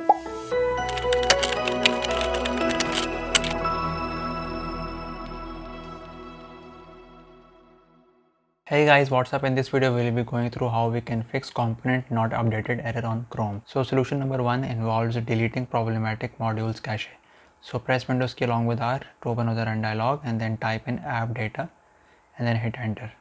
Hey guys, what's up? In this video we'll be going through how we can fix component not updated error on Chrome. So solution number 1 involves deleting problematic modules cache. So press Windows key along with R to open the run dialog and then type in app data and then hit enter.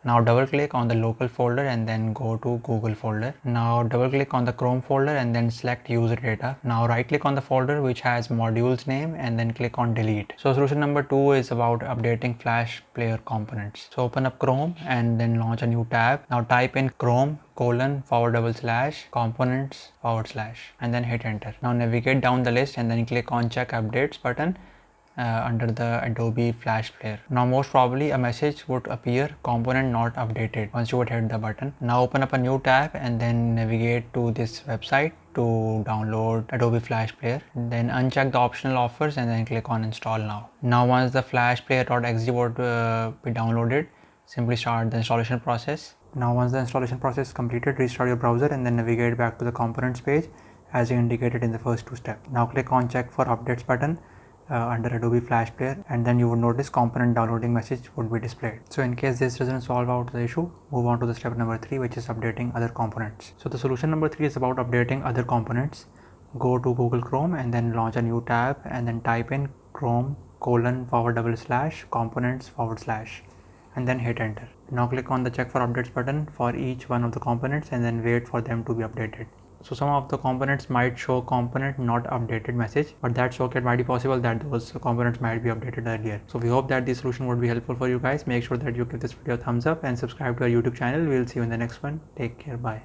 Now double click on the local folder and then go to Google folder. Now double click on the Chrome folder and then select user data. Now right click on the folder which has modules name and then click on delete. So solution number 2 is about updating Flash player components. So open up Chrome and then launch a new tab. Now type in chrome:/components/ and then hit enter. Now navigate down the list and then click on check updates button under the Adobe Flash Player. Now most probably a message would appear component not updated once you would hit the button. Now open up a new tab and then navigate to this website to download Adobe Flash Player. Then uncheck the optional offers and then click on install now. Now once the flashplayer.exe would be downloaded, simply start the installation process. Now once the installation process is completed, restart your browser and then navigate back to the components page as indicated in the first two steps. Now click on check for updates button under Adobe Flash Player and then you would notice component downloading message would be displayed. So in case this doesn't solve out the issue, move on to the step number 3, which is updating other components. So the solution number 3 is about updating other components. Go to Google Chrome and then launch a new tab and then type in chrome:/components/ and then hit enter. Now click on the check for updates button for each one of the components and then wait for them to be updated. So some of the components might show component not updated message, but that's okay. It might be possible that those components might be updated earlier. So we hope that this solution would be helpful for you guys. Make sure that you give this video a thumbs up and subscribe to our YouTube channel. We'll see you in the next one. Take care. Bye.